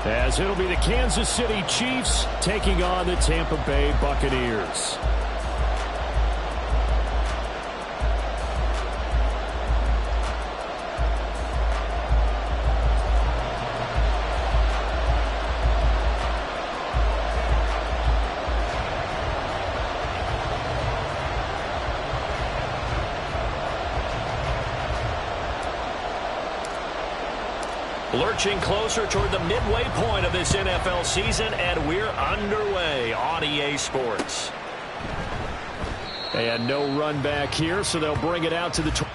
As it'll be the Kansas City Chiefs taking on the Tampa Bay Buccaneers. Lurching closer toward the midway point of this NFL season, and we're underway on EA Sports. And no run back here, so they'll bring it out to the 20.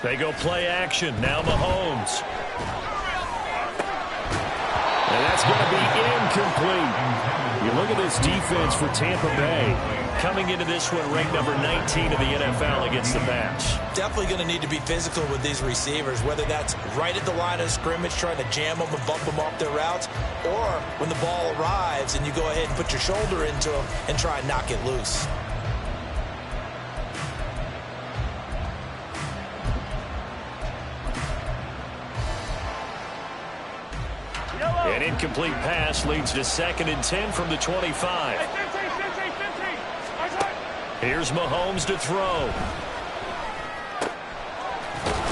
They go play action. Now Mahomes. And that's going to be incomplete. You look at this defense for Tampa Bay. Coming into this one, ranked number 19 of the NFL against the pass. Definitely going to need to be physical with these receivers, whether that's right at the line of scrimmage, trying to jam them and bump them off their routes, or when the ball arrives and you go ahead and put your shoulder into them and try and knock it loose. An incomplete pass leads to 2nd and 10 from the 25. Here's Mahomes to throw.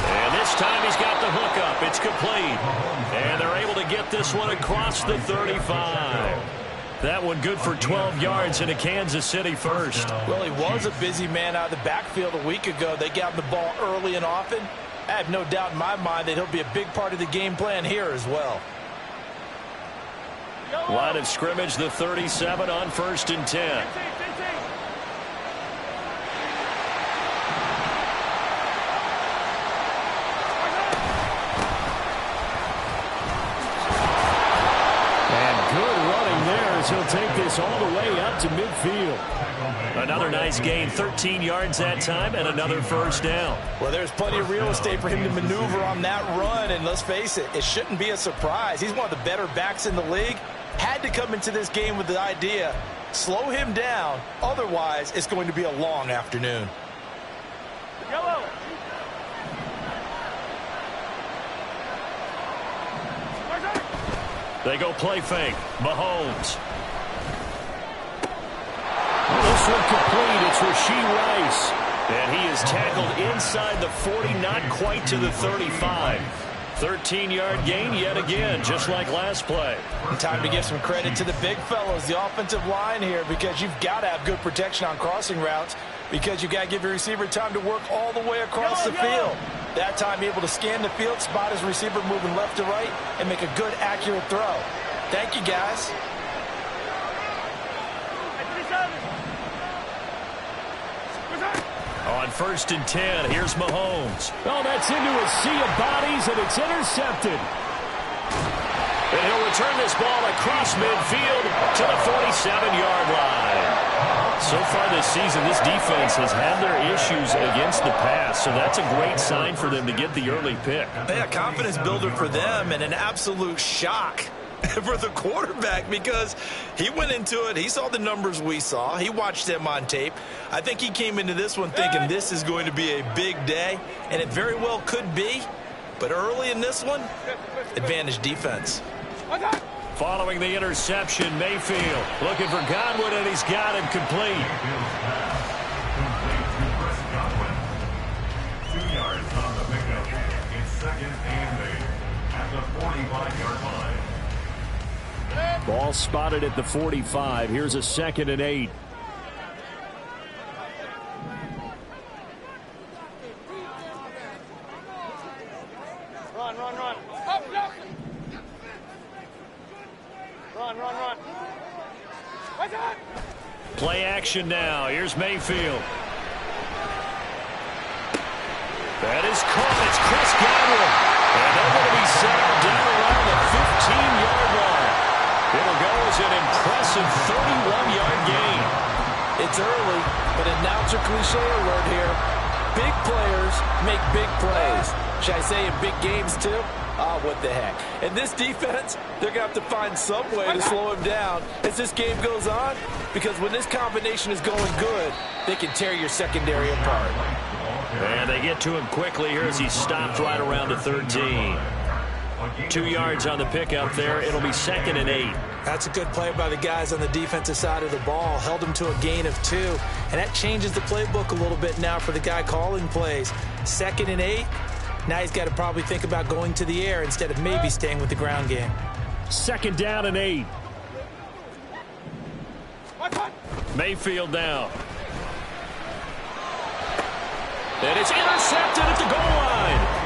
And this time he's got the hook up. It's complete. And they're able to get this one across the 35. That one good for 12 yards into Kansas City first. Well, he was a busy man out of the backfield a week ago. They got him the ball early and often. I have no doubt in my mind that he'll be a big part of the game plan here as well. Line of scrimmage, the 37 on 1st and 10. And good running there as he'll take this all the way up to midfield. Another nice gain, 13 yards that time, and another first down. Well, there's plenty of real estate for him to maneuver on that run, and let's face it, it shouldn't be a surprise. He's one of the better backs in the league. Had to come into this game with the idea, slow him down, otherwise it's going to be a long afternoon. Yellow. They go play fake. Mahomes. This one complete. It's Rashee Rice. And he is tackled inside the 40, not quite to the 35. 13-yard gain yet again, just like last play. Time to give some credit to the big fellows, the offensive line here, because you've got to have good protection on crossing routes, because you've got to give your receiver time to work all the way across the field. That time able to scan the field, spot his receiver moving left to right, and make a good, accurate throw. Thank you, guys. On 1st and 10, here's Mahomes. Oh, that's into a sea of bodies, and it's intercepted. And he'll return this ball across midfield to the 47-yard line. So far this season, this defense has had their issues against the pass, so that's a great sign for them to get the early pick. Yeah, confidence builder for them and an absolute shock for the quarterback because he went into it. He saw the numbers we saw. He watched them on tape. I think he came into this one thinking this is going to be a big day, and it very well could be. But early in this one, advantage defense. Following the interception, Mayfield looking for Godwin, and he's got him complete. 2 yards on the pickup. It's 2nd and 8 at the 45-yard line. Ball spotted at the 45. Here's a 2nd and 8. Run. Run. Play action now. Here's Mayfield. That is caught. It's Chris Godwin. And they're going to be settled down around the 15-yard line. It'll go as an impressive 31-yard gain. It's early, but announcer cliche alert here. Big players make big plays. Should I say in big games too? What the heck. And this defense, they're going to have to find some way to slow him down as this game goes on, because when this combination is going good, they can tear your secondary apart. And they get to him quickly here as he stopped right around the 13. 2 yards on the pickup there. It'll be 2nd and 8. That's a good play by the guys on the defensive side of the ball. Held him to a gain of 2. And that changes the playbook a little bit now for the guy calling plays. 2nd and 8. Now he's got to probably think about going to the air instead of maybe staying with the ground game. 2nd down and 8. Mayfield now. And it's intercepted at the goal line.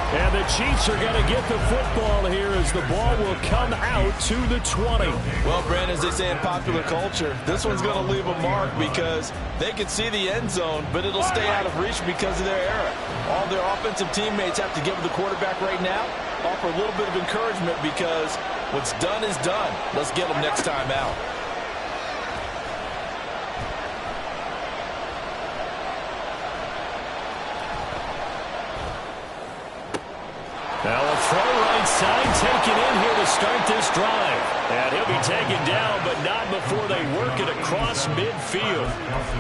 And the Chiefs are going to get the football here as the ball will come out to the 20. Well, Brandon, as they say in popular culture, this one's going to leave a mark because they can see the end zone, but it'll stay out of reach because of their error. All their offensive teammates have to give the quarterback right now, offer a little bit of encouragement because what's done is done. Let's get them next time out. Now a throw right side taken in here to start this drive. And he'll be taken down, but not before they work it across midfield.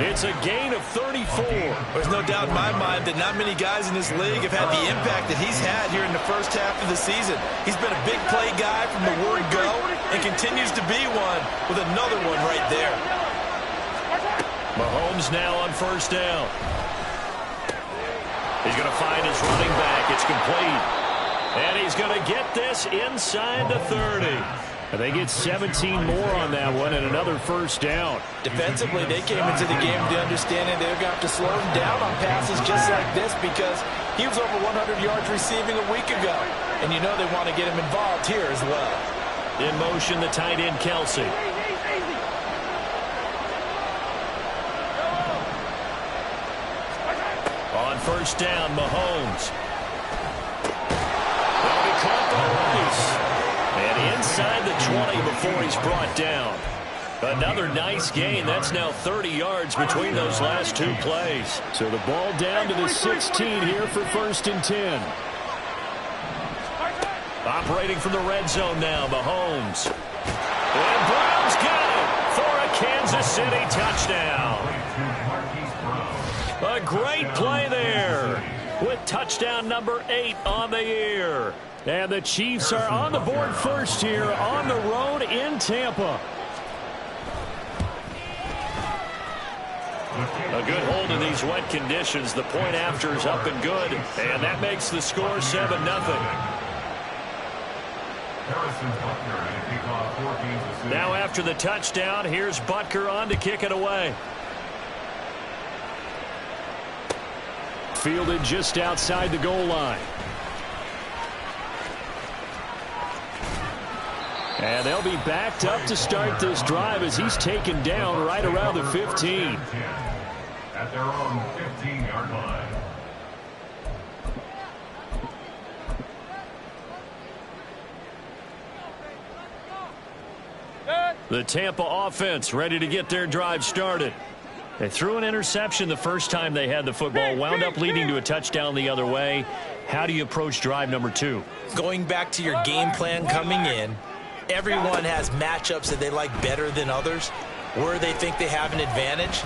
It's a gain of 34. There's no doubt in my mind that not many guys in this league have had the impact that he's had here in the first half of the season. He's been a big play guy from the word go and continues to be one with another one right there. Mahomes now on 1st down. He's going to find his running back. It's complete. And he's going to get this inside the 30. And they get 17 more on that one and another 1st down. Defensively, they came into the game with the understanding they're going to have to slow him down on passes just like this because he was over 100 yards receiving a week ago. And you know they want to get him involved here as well. In motion, the tight end, Kelsey. On 1st down, Mahomes. And inside the 20 before he's brought down. Another nice gain. That's now 30 yards between those last 2 plays. So the ball down to the 16 here for 1st and 10. Operating from the red zone now, Mahomes. And Brown's got it for a Kansas City touchdown. A great play there with touchdown number 8 on the year. And the Chiefs are on the board first here on the road in Tampa. A good hold in these wet conditions. The point after is up and good. And that makes the score 7-0. Now after the touchdown, here's Butker on to kick it away. Fielded just outside the goal line. And they'll be backed up to start this drive as he's taken down right around the 15. at their own 15-yard line. The Tampa offense ready to get their drive started. They threw an interception the first time they had the football, wound up leading to a touchdown the other way. How do you approach drive number 2? Going back to your game plan coming in, everyone has matchups that they like better than others. Where they think they have an advantage,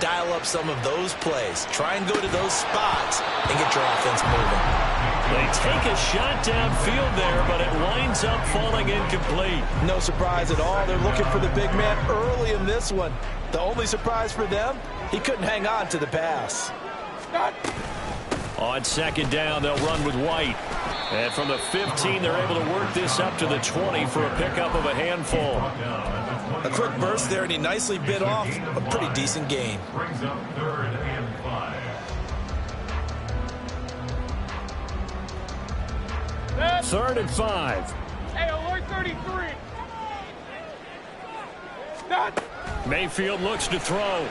dial up some of those plays. Try and go to those spots and get your offense moving. They take a shot downfield there, but it winds up falling incomplete. No surprise at all. They're looking for the big man early in this one. The only surprise for them, he couldn't hang on to the pass. On second down, they'll run with White. And from the 15, they're able to work this up to the 20 for a pickup of a handful. A quick burst there, and he nicely bit off a pretty decent gain. Brings up 3rd and 5. Third and 5. Hey, alert 33. Mayfield looks to throw. And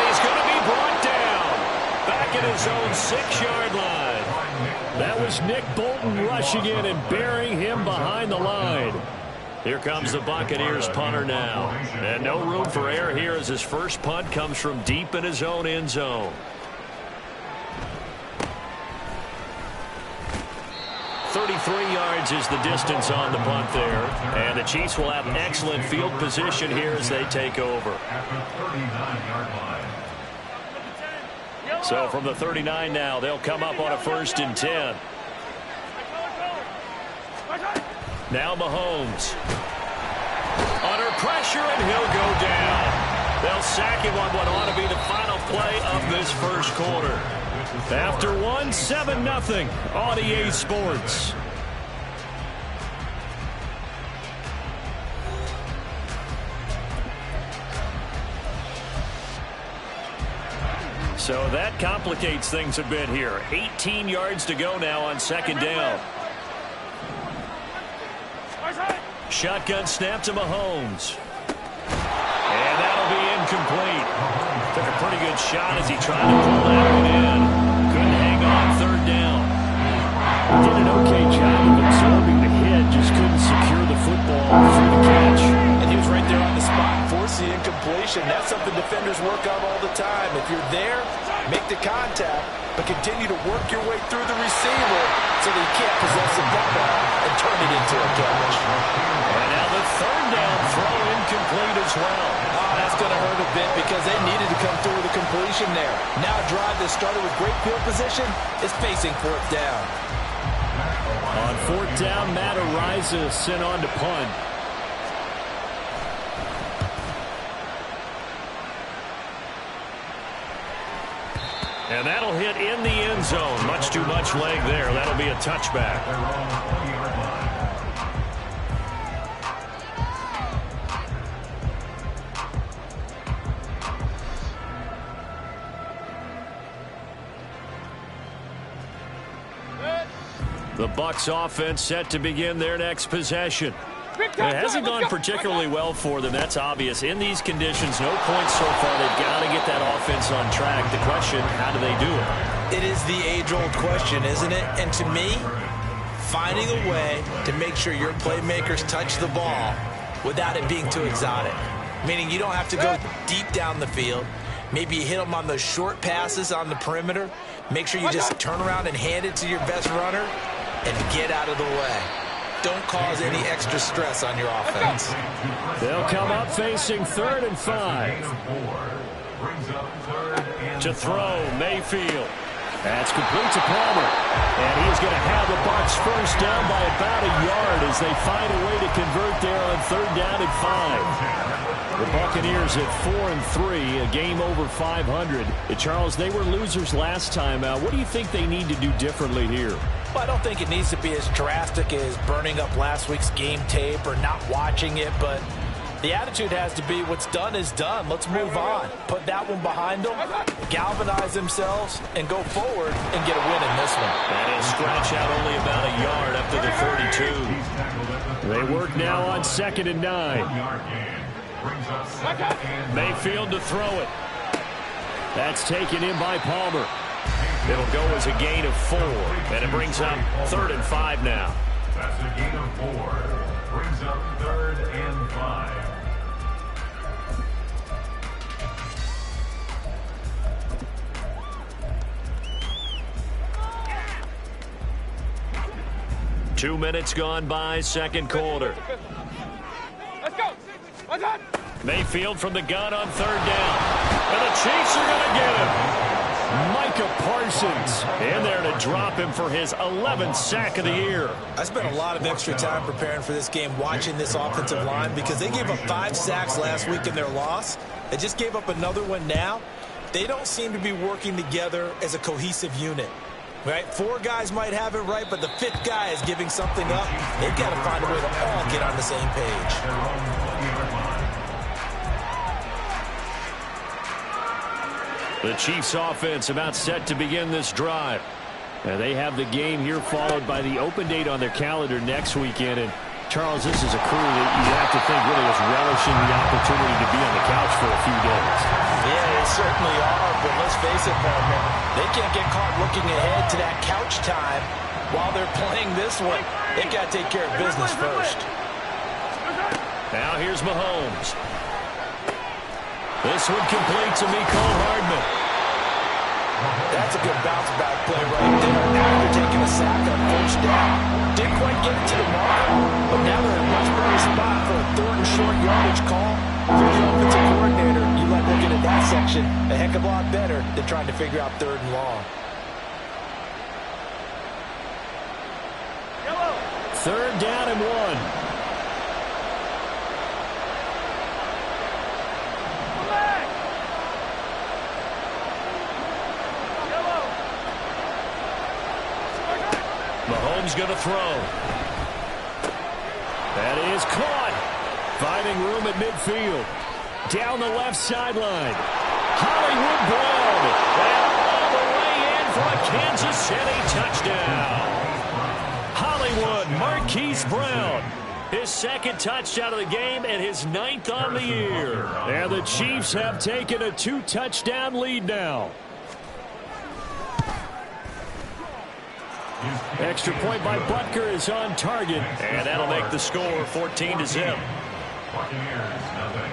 he's going to be brought down. Back at his own 6-yard line. That was Nick Bolton rushing in and burying him behind the line. Here comes the Buccaneers punter now. And no room for error here as his first punt comes from deep in his own end zone. 33 yards is the distance on the punt there. And the Chiefs will have excellent field position here as they take over. So from the 39 now, they'll come up on a 1st and 10. Now Mahomes. Under pressure, and he'll go down. They'll sack him on what ought to be the final play of this first quarter. After 7-0 on EA Sports. So that complicates things a bit here. 18 yards to go now on second down. Shotgun snap to Mahomes. And that'll be incomplete. Took a pretty good shot as he tried to pull that one in. Couldn't hang on third down. He did an okay job of absorbing the hit, just couldn't secure the football for the catch. And he was right there on the spot, forced the incompletion. That's something defenders work on all the time. If you're there, make the contact, but continue to work your way through the receiver so that he can't possess the football and turn it into a catch. And now the third down throw incomplete as well. Oh, that's going to hurt a bit because they needed to come through with a completion there. Now a drive that started with great field position is facing 4th down. On 4th down, Matt Ariza sent on to punt. And that'll hit in the end zone. Much too much leg there. That'll be a touchback. The Bucs offense set to begin their next possession. It hasn't gone particularly well for them. That's obvious. In these conditions, no points so far. They've got to get that offense on track. The question, how do they do it? It is the age-old question, isn't it? And to me, finding a way to make sure your playmakers touch the ball without it being too exotic. Meaning you don't have to go deep down the field. Maybe you hit them on those short passes on the perimeter. Make sure you just turn around and hand it to your best runner and get out of the way. Don't cause any extra stress on your offense. They'll come up facing 3rd and 5. To throw, Mayfield. That's complete to Palmer. And he's going to have the Bucs first down by about a yard as they find a way to convert there on 3rd down and 5. The Buccaneers at 4-3, a game over 500. Charles, they were losers last time out. What do you think they need to do differently here? Well, I don't think it needs to be as drastic as burning up last week's game tape or not watching it, but the attitude has to be what's done is done. Let's move on. Put that one behind them, galvanize themselves, and go forward and get a win in this one. And he'll stretch out only about a yard up to the 32. They work now on 2nd and 9. Mayfield to throw it. That's taken in by Palmer. It'll go as a gain of 4, and it brings up 3rd and 5 now. That's a gain of 4. Brings up 3rd and 5. Two minutes gone by, second quarter. Let's go. Let's go. Mayfield from the gun on 3rd down. And the Chiefs are going to get him. Micah Parsons in there to drop him for his 11th sack of the year. I spent a lot of extra time preparing for this game, watching this offensive line, because they gave up 5 sacks last week in their loss. They just gave up another one now. They don't seem to be working together as a cohesive unit. Right? 4 guys might have it right, but the 5th guy is giving something up. They've got to find a way to all get on the same page. The Chiefs offense about set to begin this drive. And they have the game here followed by the open date on their calendar next weekend. And Charles, this is a crew that you have to think really is relishing the opportunity to be on the couch for a few days. Yeah, they certainly are, but let's face it, partner, they can't get caught looking ahead to that couch time while they're playing this one. They've got to take care of business first. Now here's Mahomes. This one complete to Mecole Hardman. That's a good bounce-back play right there after taking a sack on 1st down. Didn't quite get it to the marker, but now they're in a much better spot for a 3rd and short yardage call. If you're the offensive coordinator, you like looking at that section a heck of a lot better than trying to figure out 3rd and long. 3rd down and 1. Mahomes going to throw. That is caught. Finding room at midfield. Down the left sideline. Hollywood Brown. And all the way in for a Kansas City touchdown. Hollywood Marquise Brown. His 2nd touchdown of the game and his 9th on the year. And the Chiefs have taken a 2-touchdown lead now. Extra point by Butker is on target, and that'll make the score 14-0. Buccaneers, nothing.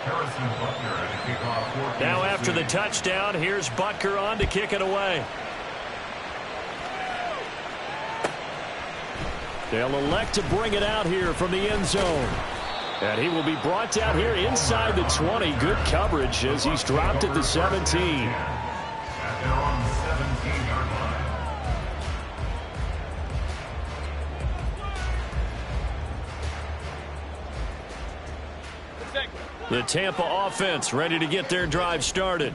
Harrison Butker at the kickoff. Now after the touchdown, here's Butker on to kick it away. They'll elect to bring it out here from the end zone. And he will be brought down here inside the 20. Good coverage as he's dropped at the 17. At their own 17-yard line. The Tampa offense ready to get their drive started.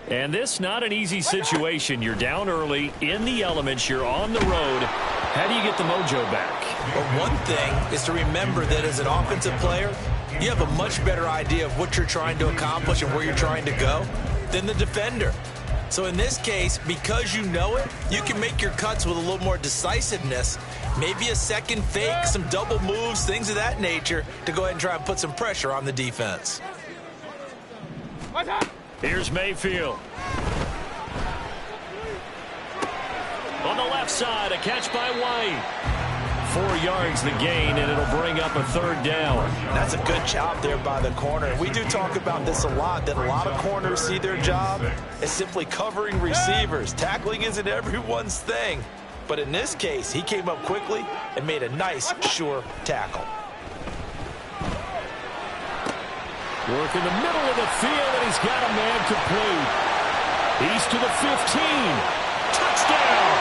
And this not an easy situation. You're down early, in the elements, you're on the road. How do you get the mojo back? Well, one thing is to remember that as an offensive player, you have a much better idea of what you're trying to accomplish and where you're trying to go than the defender. So in this case, because you know it, you can make your cuts with a little more decisiveness. Maybe a second fake, some double moves, things of that nature to go ahead and try and put some pressure on the defense. Here's Mayfield. On the left side, a catch by White. 4 yards the gain, and it'll bring up a 3rd down. That's a good job there by the corner. We do talk about this a lot, that a lot of corners see their job as simply covering receivers. Tackling isn't everyone's thing. But in this case, he came up quickly and made a nice, sure tackle. Work in the middle of the field, and he's got a man complete. He's to the 15. Touchdown!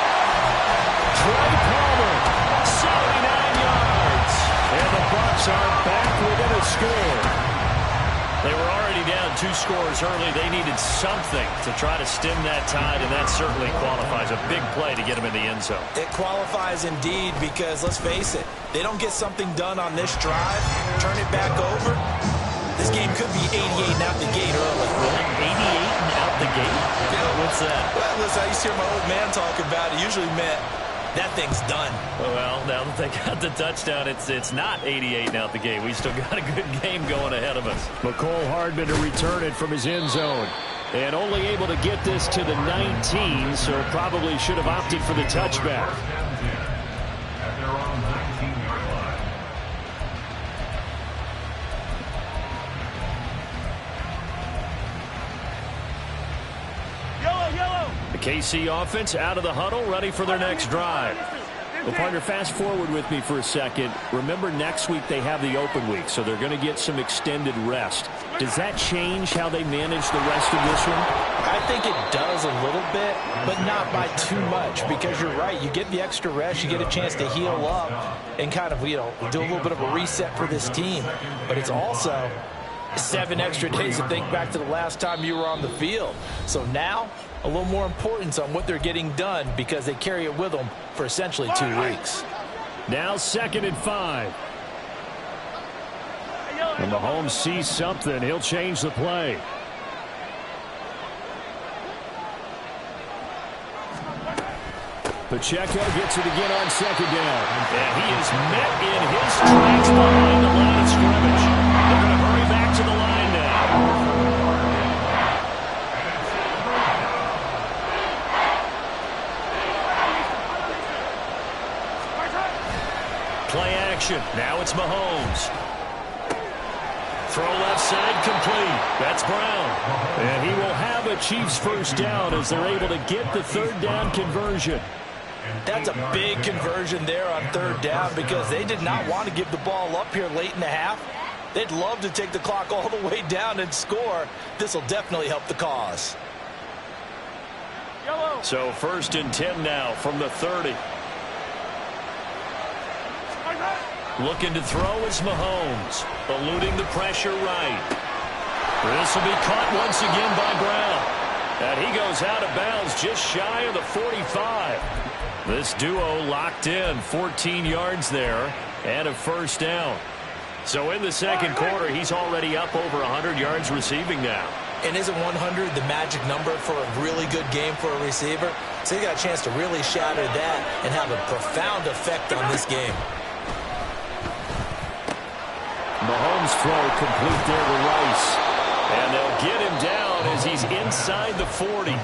Trey Palmer, 79 yards. And the Bucs are back within a score. They were already down 2 scores early. They needed something to try to stem that tide, and that certainly qualifies. A big play to get them in the end zone. It qualifies indeed because, let's face it, they don't get something done on this drive, turn it back over. This game could be 88 and out the gate early. 88 and out the gate? Yeah. What's that? Well, listen, I used to hear my old man talk about it. Usually meant that thing's done. Well, now that they got the touchdown, it's not 88 now at the game. We still got a good game going ahead of us. McCole Hardman to return it from his end zone. And only able to get this to the 19, so probably should have opted for the touchback. At their own 19-yard line. The KC offense out of the huddle, ready for their next drive. Well, partner, fast forward with me for a second. Remember, next week they have the open week, so they're going to get some extended rest. Does that change how they manage the rest of this one? I think it does a little bit, but not by too much, because you're right. You get the extra rest, you get a chance to heal up and kind of, do a little bit of a reset for this team. But it's also 7 extra days to think back to the last time you were on the field. So now, a little more importance on what they're getting done because they carry it with them for essentially 2 weeks. Now 2nd and 5. And Mahomes sees something. He'll change the play. Pacheco gets it again on 2nd down. And he is met in his tracks behind the line of scrimmage. They're going to hurry back to the line now. Play action. Now it's Mahomes. Throw left side complete. That's Brown. And he will have a Chiefs first down as they're able to get the 3rd down conversion. That's a big conversion there on 3rd down because they did not want to give the ball up here late in the half. They'd love to take the clock all the way down and score. This will definitely help the cause. So 1st and 10 now from the 30. Looking to throw is Mahomes. Eluding the pressure right. This will be caught once again by Brown. And he goes out of bounds just shy of the 45. This duo locked in, 14 yards there and a first down. So in the 2nd quarter, he's already up over 100 yards receiving now. And isn't 100 the magic number for a really good game for a receiver? So he got a chance to really shatter that and have a profound effect on this game. Mahomes throw complete there to Rice. And they'll get him down as he's inside the 40.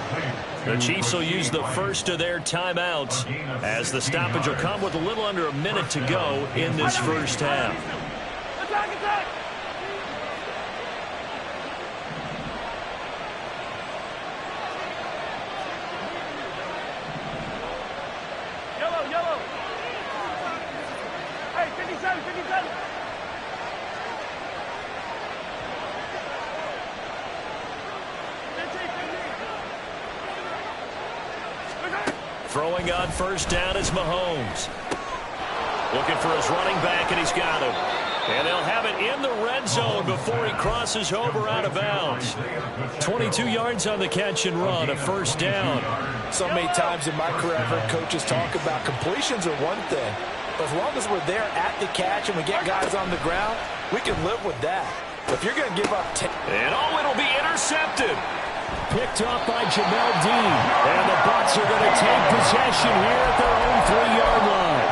The Chiefs will use the first of their timeouts as the stoppage will come with a little under a minute to go in this first half. Attack! Yellow! Hey, 57! Throwing on first down is Mahomes. Looking for his running back, and he's got him. And they'll have it in the red zone before he crosses over out of bounds. 22 yards on the catch and run, a first down. So many times in my career, I've heard coaches talk about completions are one thing. But as long as we're there at the catch and we get guys on the ground, we can live with that. But if you're going to give up 10... And it'll be intercepted. Picked off by Jamel Dean. And the Bucs are going to take possession here at their own 3-yard line.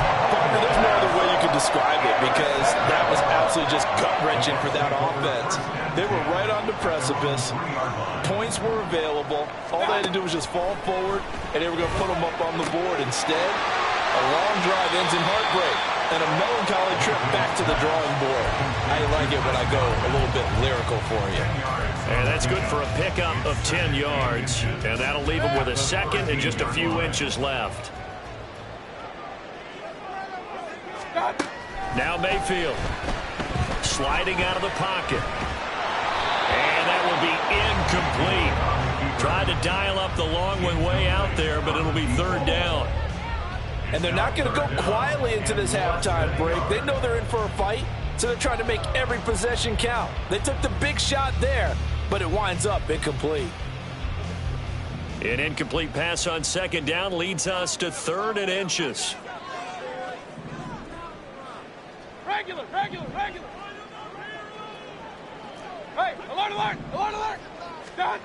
There's no other way you could describe it because that was absolutely just gut-wrenching for that offense. They were right on the precipice. Points were available. All they had to do was just fall forward, and they were going to put them up on the board. Instead, a long drive ends in heartbreak and a melancholy trip back to the drawing board. I like it when I go a little bit lyrical for you. And that's good for a pickup of 10 yards. And that'll leave him with a second and just a few inches left. Now Mayfield sliding out of the pocket. And that will be incomplete. Tried to dial up the long one way out there, but it'll be 3rd down. And they're not going to go quietly into this halftime break. They know they're in for a fight, so they're trying to make every possession count. They took the big shot there, but it winds up incomplete. An incomplete pass on 2nd down leads us to 3rd and inches. Regular. Hey, alert! Done.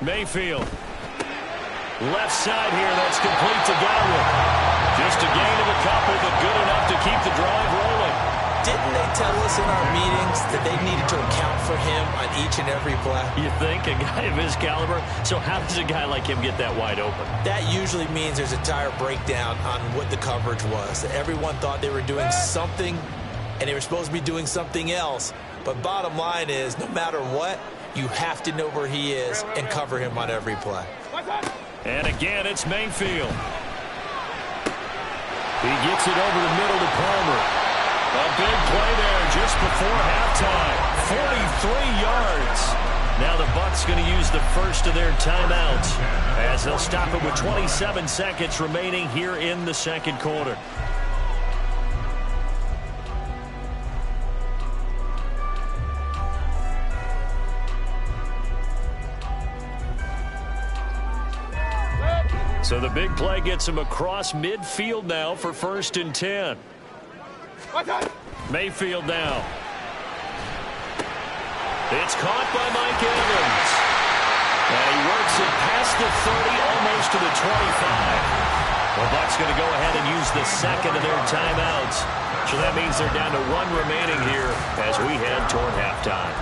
Mayfield. Left side here, that's complete to Godwin. Just a gain of a couple, but good enough to keep the drive rolling. Didn't they tell us in our meetings that they needed to account for him on each and every play? You think? A guy of his caliber? So how does a guy like him get that wide open? That usually means there's a tire breakdown on what the coverage was. That everyone thought they were doing something, and they were supposed to be doing something else. But bottom line is, no matter what, you have to know where he is and cover him on every play. And again, it's Mayfield. He gets it over the middle to Palmer. A big play there just before halftime. 43 yards. Now the Bucs going to use the first of their timeouts as they'll stop it with 27 seconds remaining here in the second quarter. So the big play gets him across midfield now for 1st and 10. Mayfield now. It's caught by Mike Evans. And he works it past the 30, almost to the 25. The Bucs going to go ahead and use the second of their timeouts. So that means they're down to 1 remaining here as we head toward halftime.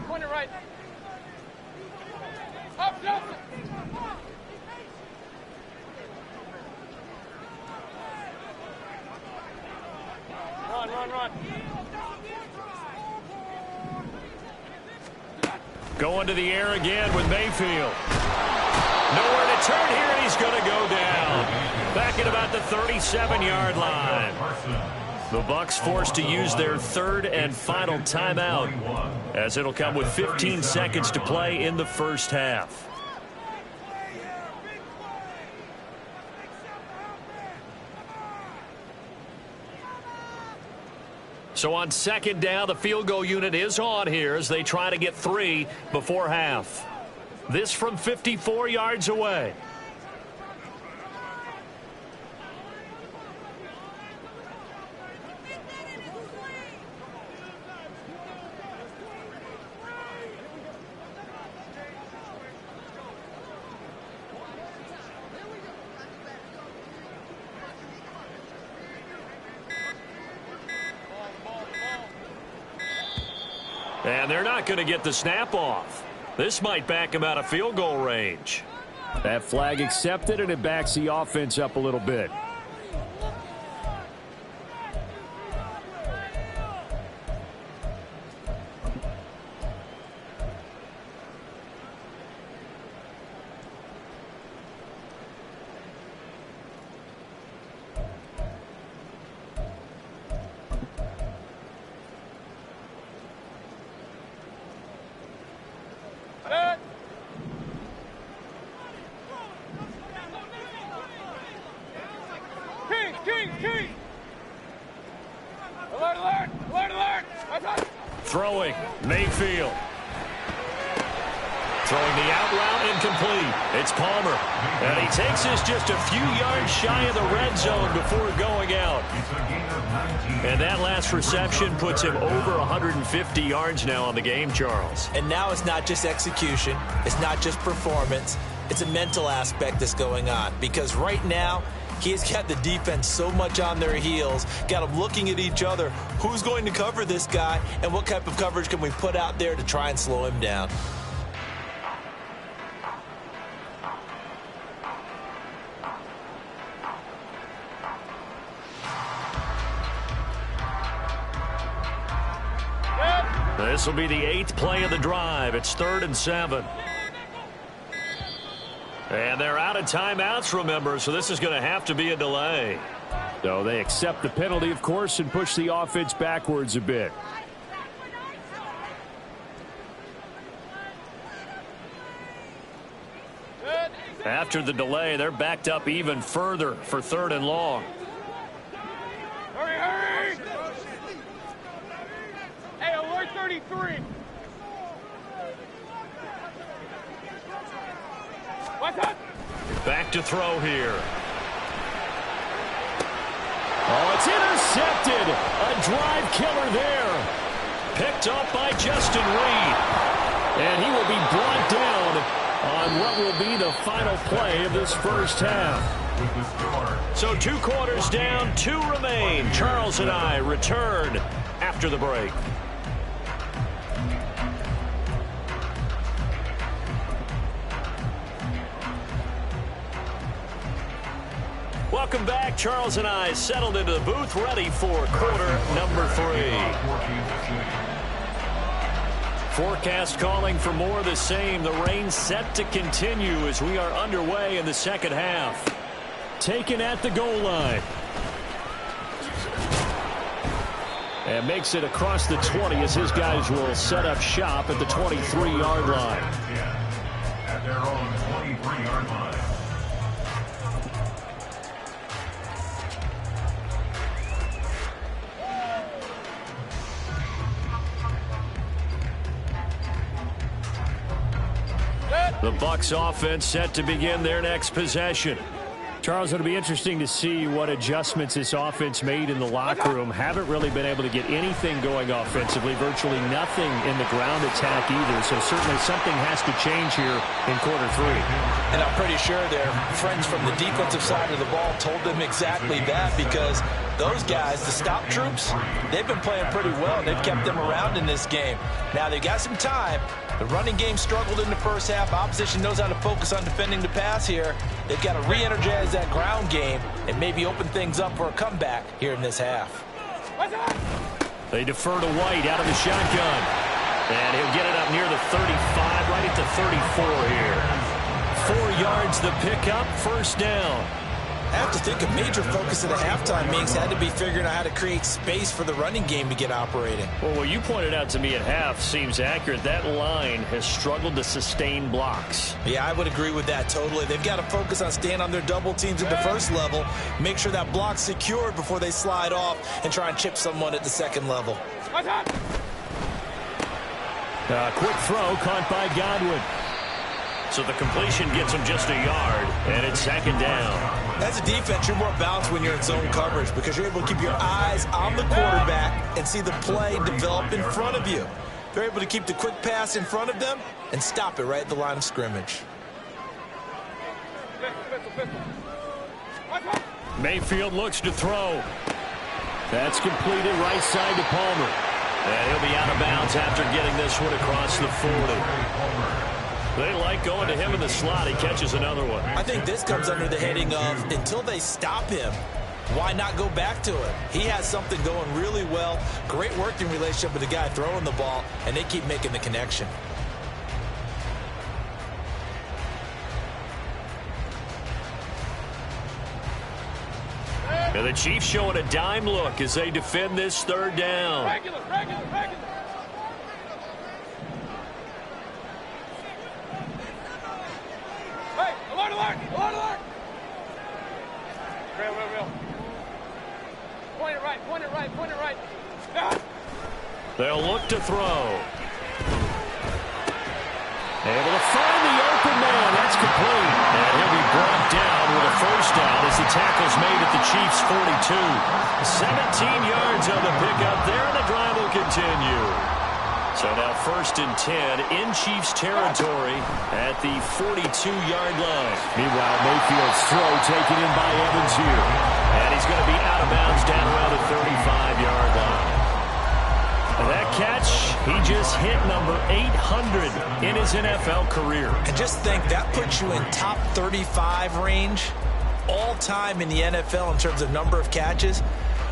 Point it right. Up, Justin. Run. Going to the air again with Mayfield. Nowhere to turn here, and he's going to go down. Back at about the 37-yard line. The Bucs forced to use their third and final timeout as it'll come with 15 seconds to play in the first half. So on second down, the field goal unit is on here as they try to get 3 before half. This from 54 yards away. And they're not going to get the snap off. This might back him out of field goal range. That flag accepted, and it backs the offense up a little bit. King! Alert! Throwing, Mayfield. Throwing the out route incomplete. It's Palmer. And he takes this just a few yards shy of the red zone before going out. And that last reception puts him over 150 yards now on the game, Charles. And now it's not just execution. It's not just performance. It's a mental aspect that's going on. Because right now, he's got the defense so much on their heels, got them looking at each other. Who's going to cover this guy, and what type of coverage can we put out there to try and slow him down? This will be the 8th play of the drive. It's 3rd and 7. And they're out of timeouts, remember, so this is going to have to be a delay. So they accept the penalty, of course, and push the offense backwards a bit. After the delay, they're backed up even further for 3rd and long. Hurry! Hey, alert 33. What's up? Back to throw here. Oh, it's intercepted. intercepted. A drive killer there. Picked up by Justin Reed. And he will be brought down on what will be the final play of this first half. So 2 quarters down, 2 remain. Charles and I return after the break. Welcome back. Charles and I settled into the booth, ready for quarter number 3. Forecast calling for more of the same. The rain set to continue as we are underway in the second half. Taken at the goal line. And makes it across the 20 as his guys will set up shop at the 23-yard line. At their own 23-yard line. The Bucs offense set to begin their next possession. Charles, it'll be interesting to see what adjustments this offense made in the locker room. Haven't really been able to get anything going offensively, virtually nothing in the ground attack either. So certainly something has to change here in quarter 3. And I'm pretty sure their friends from the defensive side of the ball told them exactly that, because those guys, the stop troops, they've been playing pretty well. They've kept them around in this game. Now they've got some time. The running game struggled in the first half. Opposition knows how to focus on defending the pass here. They've got to re-energize that ground game and maybe open things up for a comeback here in this half. They defer to White out of the shotgun. And he'll get it up near the 35, right at the 34 here. 4 yards the pickup, first down. I have to think a major focus of the halftime meetings had to be figuring out how to create space for the running game to get operating. Well, what you pointed out to me at half seems accurate. That line has struggled to sustain blocks. Yeah, I would agree with that totally. They've got to focus on staying on their double teams at the first level, make sure that block's secured before they slide off and try and chip someone at the second level. Quick throw caught by Godwin. So the completion gets him just a yard, and it's second down. As a defense, you're more balanced when you're in zone coverage because you're able to keep your eyes on the quarterback and see the play develop in front of you. They're able to keep the quick pass in front of them and stop it right at the line of scrimmage. Mayfield looks to throw. That's completed right side to Palmer. And he'll be out of bounds after getting this one across the 40. They like going to him in the slot. He catches another one. I think this comes under the heading of until they stop him, why not go back to it? He has something going really well. Great working relationship with the guy throwing the ball, and they keep making the connection. And the Chiefs showing a dime look as they defend this third down. Regular. Alert! Real. Point it right. Yeah. They'll look to throw. Able to find the open man. That's complete. And he'll be brought down with a first down as the tackle's made at the Chiefs' 42. 17 yards on the pickup there, and the drive will continue. So now first and 10 in Chiefs territory at the 42-yard line. Meanwhile, Mayfield's throw taken in by Evans here. And he's going to be out of bounds down around the 35-yard line. And that catch, he just hit number 800 in his NFL career. And just think, that puts you in top 35 range all time in the NFL in terms of number of catches.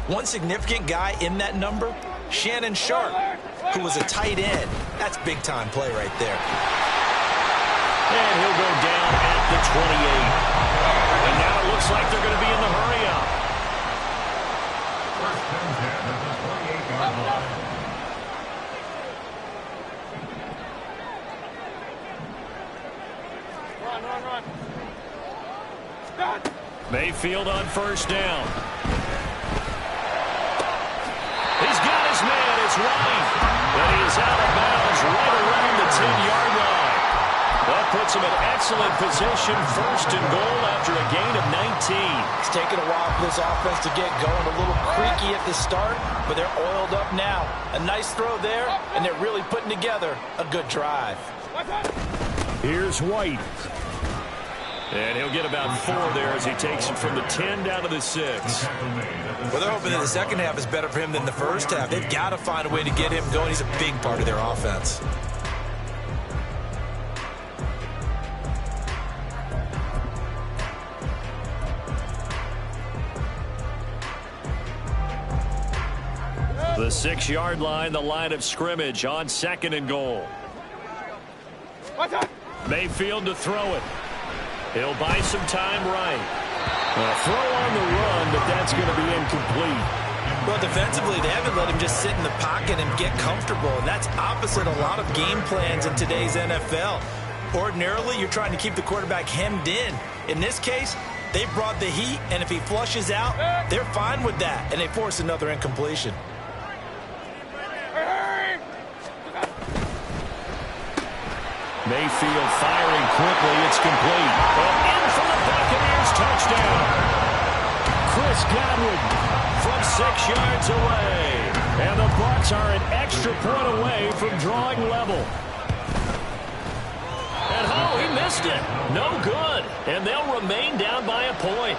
One significant guy in that number, Shannon Sharp, who was a tight end. That's big-time play right there. And he'll go down at the 28. And now it looks like they're going to be in the hurry-up. First and 10 at the 28-yard line. Run. Mayfield on first down. He's got his man. It's White. And he is out of bounds right around the 10-yard line. But puts him in excellent position, first and goal after a gain of 19. It's taken a while for this offense to get going. A little creaky at the start, but they're oiled up now. A nice throw there, and they're really putting together a good drive. Here's White. And he'll get about 4 there as he takes it from the 10 down to the 6. Well, they're hoping that the second half is better for him than the first half. They've got to find a way to get him going. He's a big part of their offense. The 6-yard line, the line of scrimmage on 2nd and goal. Mayfield to throw it. He'll buy some time right. A throw on the run, but that's going to be incomplete. Well, defensively, they haven't let him just sit in the pocket and get comfortable, and that's opposite a lot of game plans in today's NFL. Ordinarily, you're trying to keep the quarterback hemmed in. In this case, they brought the heat, and if he flushes out, they're fine with that, and they force another incompletion. Mayfield firing quickly. It's complete. And in for the Buccaneers touchdown. Chris Godwin from 6 yards away. And the Bucs are an extra point away from drawing level. And oh, he missed it. No good. And they'll remain down by a point.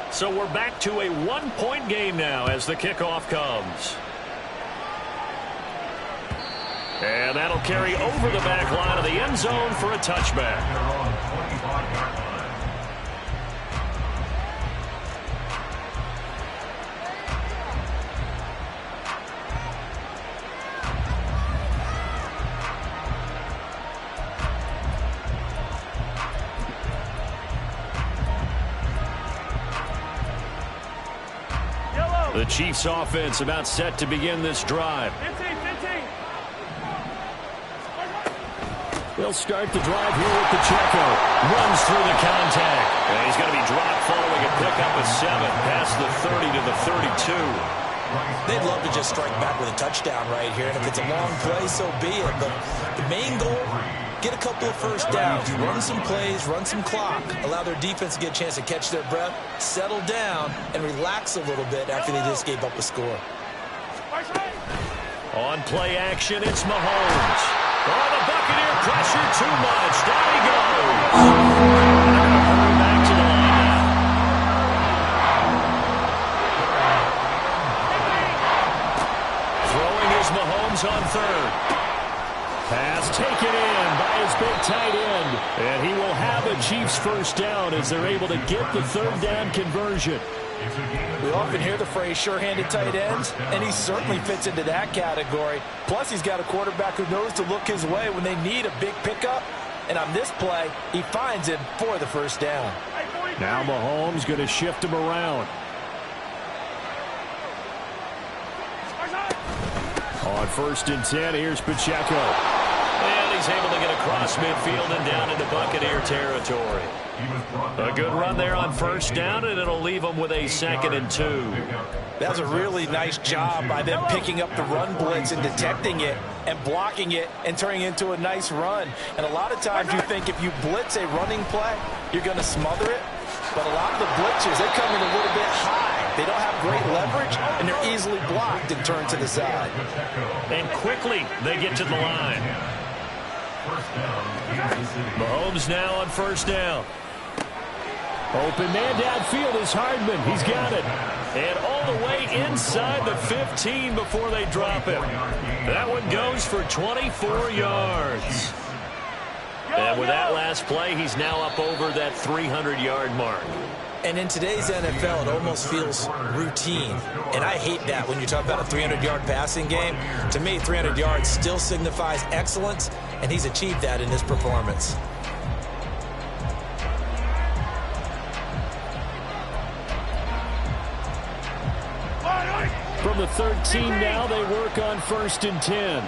So we're back to a 1-point game now as the kickoff comes. And that'll carry over the back line of the end zone for a touchback. The Chiefs offense about set to begin this drive. 15. They'll start the drive here with Pacheco. Runs through the contact. And he's going to be dropped following a pickup of 7 past the 30 to the 32. They'd love to just strike back with a touchdown right here, and if it's a long play, so be it. But the main goal, get a couple of first downs, run some plays, run some clock, allow their defense to get a chance to catch their breath, settle down, and relax a little bit after they just gave up a score. On play action, it's Mahomes. Oh, the Buccaneer pressure too much. Down he goes. Back to the line now. Throwing is Mahomes on 3rd. Pass taken in by his big tight end. And he will have a Chiefs first down as they're able to get the 3rd down conversion. We often hear the phrase sure-handed tight ends, and he certainly fits into that category. Plus, he's got a quarterback who knows to look his way when they need a big pickup. And on this play, he finds him for the first down. Now Mahomes going to shift him around. On 1st and 10, here's Pacheco. And he's able to get across midfield and down into Buccaneer territory. A good run there on 1st down, and it'll leave them with a 2nd and 2. That was a really nice job by them picking up the run blitz and detecting it and blocking it and turning it into a nice run. And a lot of times you think if you blitz a running play, you're going to smother it. But a lot of the blitzers, they come in a little bit high. They don't have great leverage, and they're easily blocked and turned to the side. And quickly they get to the line. Mahomes now on 1st down. Open man downfield is Hardman. He's got it. And all the way inside the 15 before they drop him. That one goes for 24 yards. And with that last play, he's now up over that 300-yard mark. And in today's NFL, it almost feels routine. And I hate that when you talk about a 300-yard passing game. To me, 300 yards still signifies excellence, and he's achieved that in his performance. From the 13 now, they work on 1st and 10.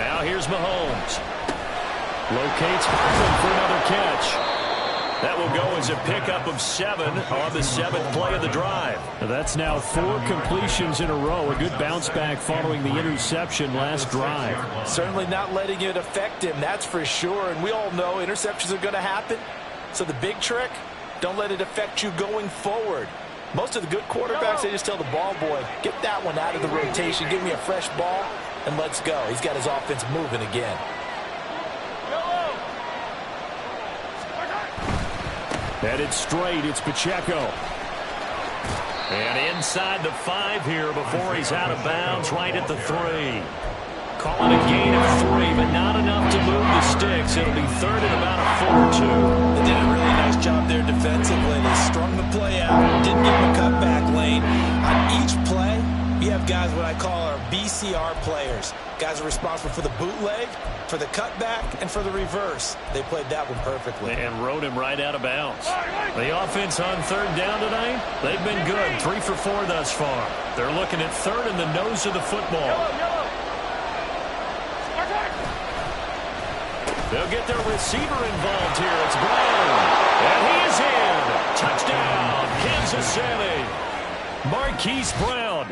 Now here's Mahomes. Locates Franklin for another catch. That will go as a pickup of 7 on the 7th play of the drive. That's now 4 completions in a row. A good bounce back following the interception last drive. Certainly not letting it affect him, that's for sure. And we all know interceptions are going to happen. So the big trick, don't let it affect you going forward. Most of the good quarterbacks, they just tell the ball boy, get that one out of the rotation, give me a fresh ball, and let's go. He's got his offense moving again. Headed straight, it's Pacheco. And inside the 5 here before he's out of bounds, right at the 3. Calling a gain of 3, but not enough to move the sticks. It'll be 3rd and about a foot or 2. They did a really nice job there defensively. They strung the play out, didn't give him a cutback lane. On each play, we have guys what I call our BCR players. Guys are responsible for the bootleg, for the cutback, and for the reverse. They played that one perfectly. And rode him right out of bounds. The offense on 3rd down tonight, they've been good. 3 for 4 thus far. They're looking at 3rd in the nose of the football. They'll get their receiver involved here. It's Brown. And he is in. Touchdown, Kansas City. Marquise Brown,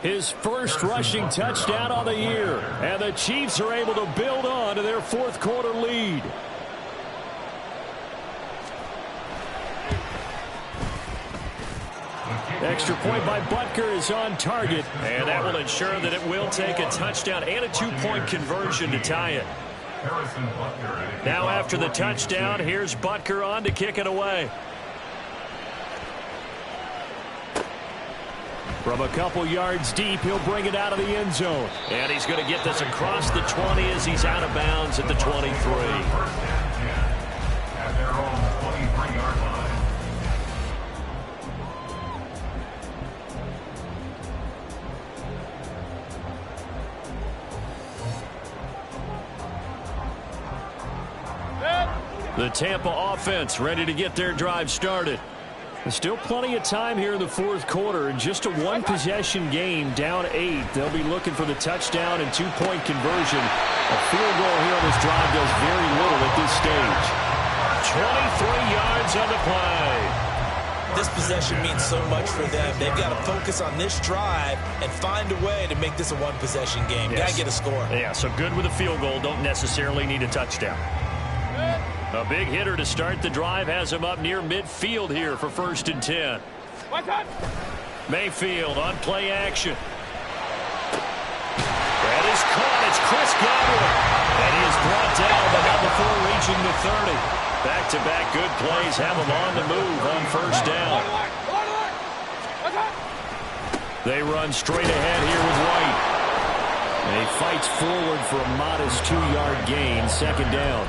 his first rushing touchdown of the year. And the Chiefs are able to build on to their 4th quarter lead. Extra point by Butker is on target. And that will ensure that it will take a touchdown and a 2-point conversion to tie it. Now after the touchdown, here's Butker on to kick it away. From a couple yards deep, he'll bring it out of the end zone. And he's going to get this across the 20 as he's out of bounds at the 23. At their own 23-yard line. The Tampa offense ready to get their drive started. There's still plenty of time here in the 4th quarter. In just a 1-possession game, down 8. They'll be looking for the touchdown and 2-point conversion. A field goal here on this drive does very little at this stage. 23 yards on the play. This possession means so much for them. They've got to focus on this drive and find a way to make this a 1-possession game. Yes. Got to get a score. Yeah, so good with a field goal. Don't necessarily need a touchdown. A big hitter to start the drive has him up near midfield here for 1st and 10. Mayfield on play action. That is caught. It's Chris Godwin. And he is brought down, but not before reaching the 30. Back-to-back good plays have him on the move on 1st down. They run straight ahead here with White. And he fights forward for a modest 2-yard gain, 2nd down.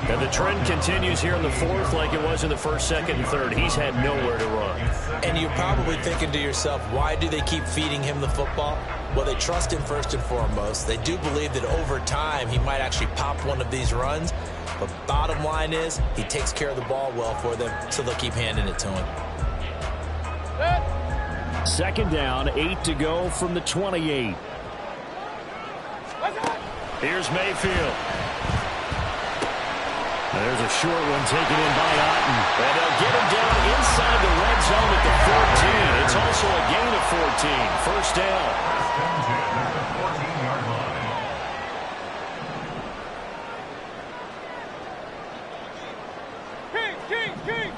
And the trend continues here in the 4th like it was in the 1st, 2nd, and 3rd. He's had nowhere to run. And you're probably thinking to yourself, why do they keep feeding him the football? Well, they trust him first and foremost. They do believe that over time he might actually pop one of these runs. But bottom line is he takes care of the ball well for them, so they'll keep handing it to him. 2nd down, 8 to go from the 28. Here's Mayfield. There's a short one taken in by Otten. And they'll get him down inside the red zone at the 14. It's also a gain of 14. 1st down. 14-yard line. King!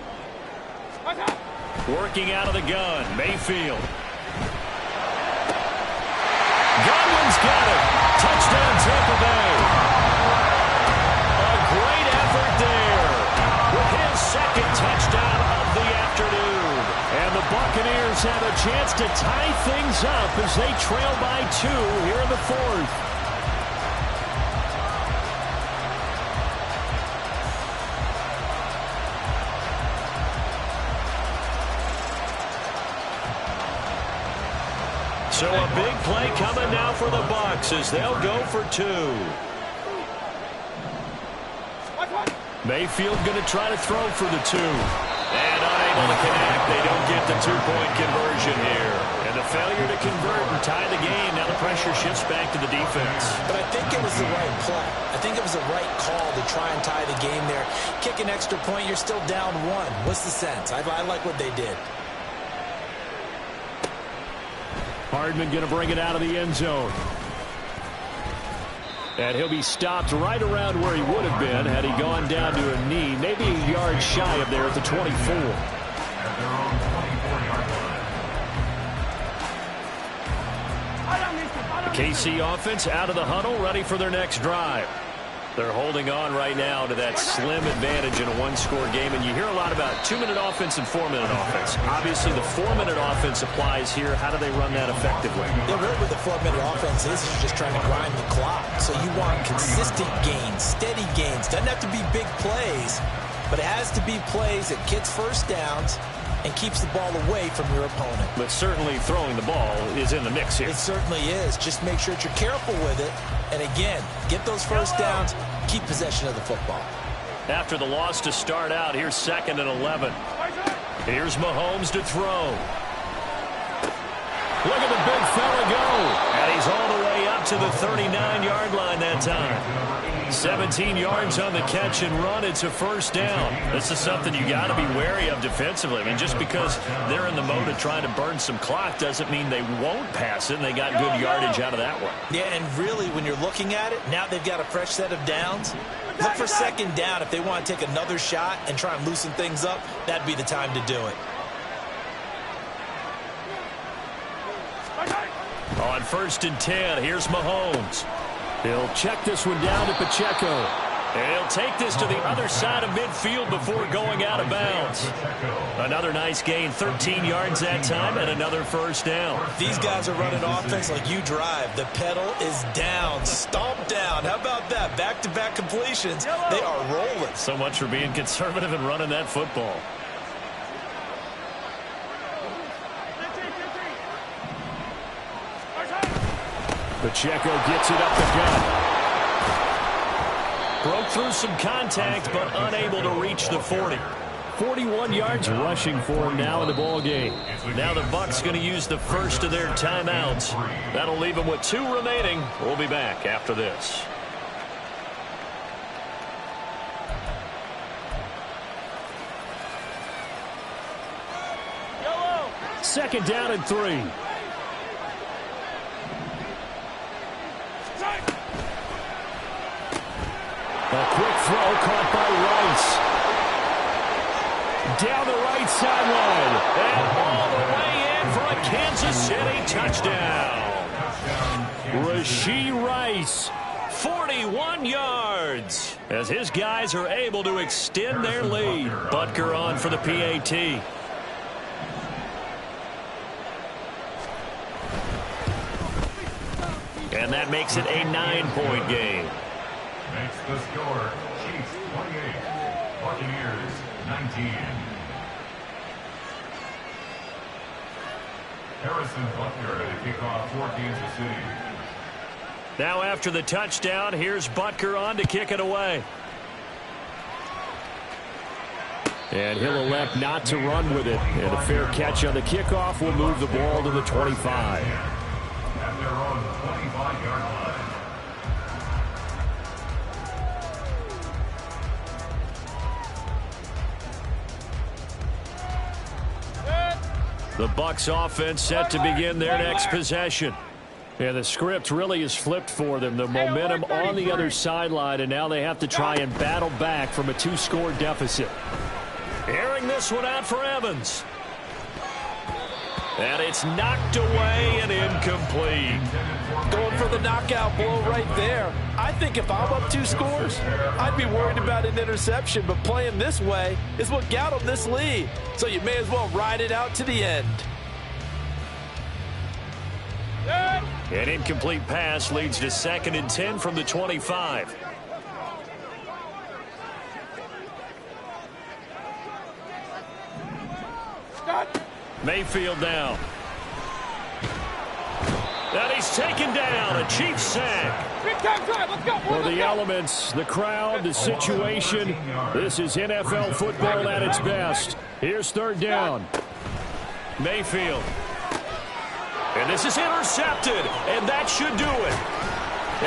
Working out of the gun, Mayfield. Godwin's got it. Touchdown, Tampa Bay. A great effort there with his 2nd touchdown of the afternoon. And the Buccaneers have a chance to tie things up as they trail by 2 here in the 4th. So a big play coming now for the Bucs as they'll go for 2. Mayfield going to try to throw for the 2. And unable to connect. They don't get the two-point conversion here. And the failure to convert and tie the game. Now the pressure shifts back to the defense. But I think it was the right play. I think it was the right call to try and tie the game there. Kick an extra point, you're still down one. What's the sense? I like what they did. Hardman going to bring it out of the end zone. And he'll be stopped right around where he would have been had he gone down to a knee, maybe a yard shy of there at the 24. At their own 24-yard line. The KC offense out of the huddle, ready for their next drive. They're holding on right now to that slim advantage in a one-score game. And you hear a lot about 2-minute offense and 4-minute offense. Obviously, the 4-minute offense applies here. How do they run that effectively? Yeah, really what the 4-minute offense is you're just trying to grind the clock. So you want consistent gains, steady gains. Doesn't have to be big plays, but it has to be plays that gets first downs and keeps the ball away from your opponent. But certainly throwing the ball is in the mix here. It certainly is. Just make sure that you're careful with it. And again, get those first downs, keep possession of the football. After the loss to start out, here's 2nd and 11. Here's Mahomes to throw. Look at the big fella go. And he's all the way up to the 39-yard line that time. 17 yards on the catch and run. It's a first down. This is something you got to be wary of defensively. I mean, just because they're in the mode of trying to burn some clock doesn't mean they won't pass it, and they got good yardage out of that one. Yeah, and really, when you're looking at it, now they've got a fresh set of downs. Look for 2nd down. If they want to take another shot and try and loosen things up, that'd be the time to do it. On 1st and 10, here's Mahomes. He'll check this one down to Pacheco. And he'll take this to the other side of midfield before going out of bounds. Another nice gain, 13 yards that time, and another first down. These guys are running offense like you drive. The pedal is down, stomp down. How about that? Back-to-back completions. They are rolling. So much for being conservative and running that football. Pacheco gets it up the gut. Broke through some contact, but unable to reach the 40. 41 yards rushing for him now in the ball game. Now the Bucs going to use the first of their timeouts. That'll leave them with 2 remaining. We'll be back after this. Second down and 3. A quick throw caught by Rice. Down the right sideline. And all the way in for a Kansas City touchdown. Rashee Rice, 41 yards. As his guys are able to extend their lead. Butker on for the PAT. And that makes it a 9-point game. Makes the score Chiefs 28, Buccaneers 19. Harrison Butker to kick off for Kansas City. Now after the touchdown, here's Butker on to kick it away. And he'll elect not to run with it. And a fair catch on the kickoff will move the ball to the 25. At their own 25-yard line. The Bucs offense set to begin their next possession. And the script really is flipped for them. The momentum on the other sideline, and now they have to try and battle back from a 2-score deficit. Airing this one out for Evans. And it's knocked away and incomplete. Going for the knockout blow right there. I think if I'm up 2 scores, I'd be worried about an interception, but playing this way is what got them this lead. So you may as well ride it out to the end. An incomplete pass leads to 2nd and 10 from the 25. Mayfield now. And he's taken down. A Chiefs sack. Big time drive. Let's go. For the elements, the crowd, the situation, this is NFL football at its best. Here's third down. Mayfield. And this is intercepted, and that should do it.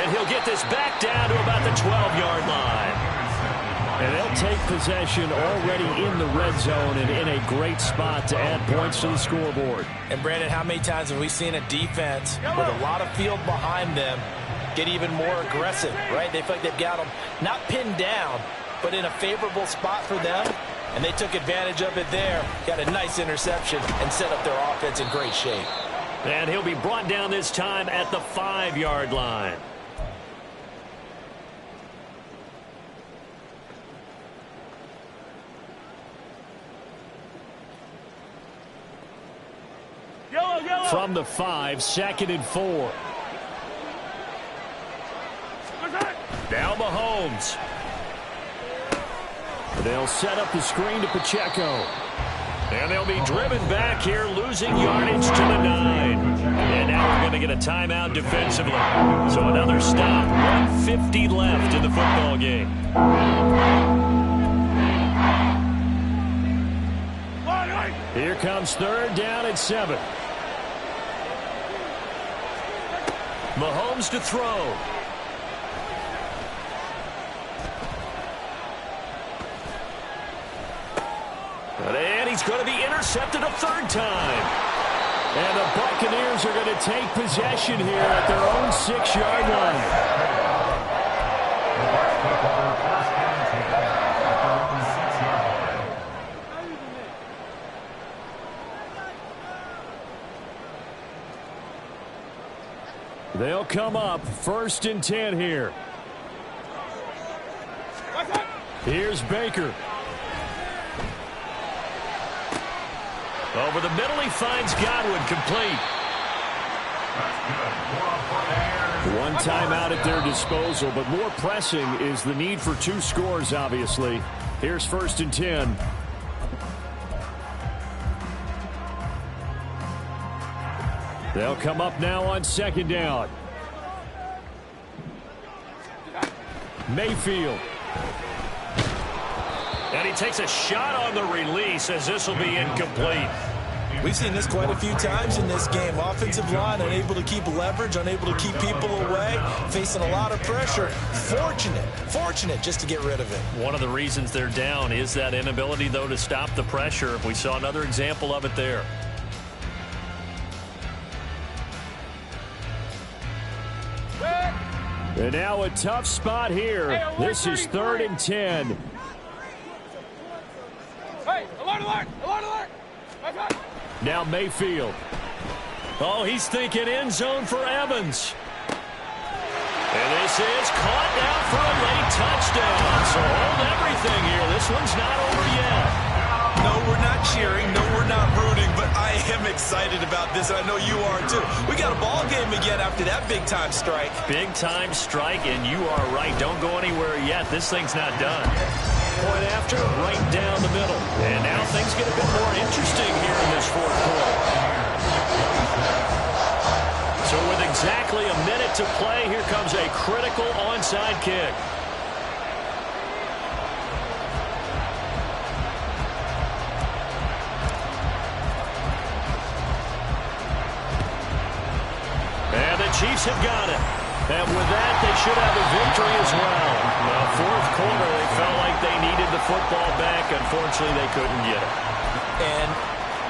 And he'll get this back down to about the 12-yard line. And they'll take possession already in the red zone and in a great spot to add points to the scoreboard. And, Brandon, how many times have we seen a defense with a lot of field behind them get even more aggressive, right? They feel like they've got them not pinned down, but in a favorable spot for them, and they took advantage of it there, got a nice interception, and set up their offense in great shape. And he'll be brought down this time at the 5-yard line. From the 5, 2nd and 4. Now Mahomes. They'll set up the screen to Pacheco. And they'll be driven back here, losing yardage to the 9. And now we're going to get a timeout defensively. So another stop, 1:50 left in the football game. Here comes third down and 7. Mahomes to throw. And he's going to be intercepted a third time. And the Buccaneers are going to take possession here at their own 6-yard line. They'll come up 1st and 10 here. Here's Baker. Over the middle, he finds Godwin, complete. One timeout at their disposal, but more pressing is the need for 2 scores, obviously. Here's 1st and 10. They'll come up now on 2nd down. Mayfield. And he takes a shot on the release as this will be incomplete. We've seen this quite a few times in this game. Offensive line unable to keep leverage, unable to keep people away, facing a lot of pressure. Fortunate just to get rid of it. One of the reasons they're down is that inability, though, to stop the pressure. We saw another example of it there. And now a tough spot here. This is 3rd and 10. Hey, alert! Now Mayfield. Oh, he's thinking end zone for Evans. And this is caught now for a late touchdown. So hold everything here. This one's not over yet. No, we're not cheering. No, we're not rooting. But I am excited about this, and I know you are too. We got a ball game again after that big-time strike. Big-time strike, and you are right. Don't go anywhere yet. This thing's not done. Point after, right down the middle. And now things get a bit more interesting here in this 4th quarter. So with exactly a minute to play, here comes a critical onside kick. And the Chiefs have got it. And with that, they should have a victory as well. Well, 4th quarter, they felt like they needed the football back. Unfortunately, they couldn't get it. And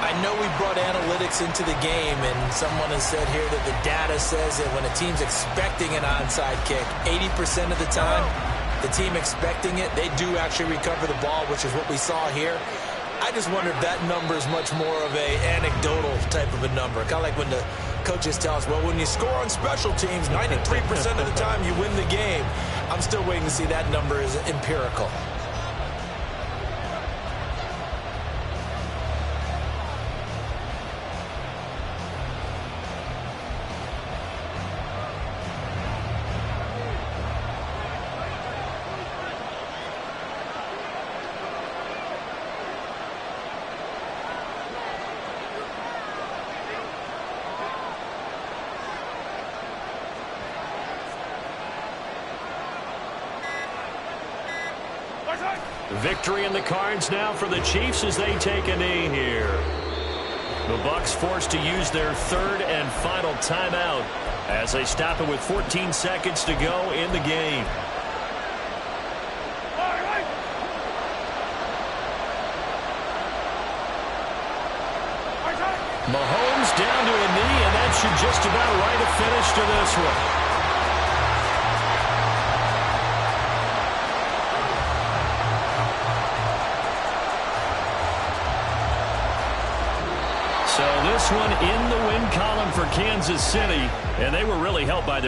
I know we brought analytics into the game, and someone has said here that the data says that when a team's expecting an onside kick, 80% of the time, the team expecting it, they do actually recover the ball, which is what we saw here. I just wonder if that number is much more of a anecdotal type of a number. Kind of like when the coaches tell us, well, when you score on special teams, 93% of the time you win the game. I'm still waiting to see that number is empirical. Victory in the cards now for the Chiefs as they take a knee here. The Bucs forced to use their third and final timeout as they stop it with 14 seconds to go in the game. Mahomes down to a knee, and that should just about write a finish to this one. So this one in the win column for Kansas City, and they were really helped by their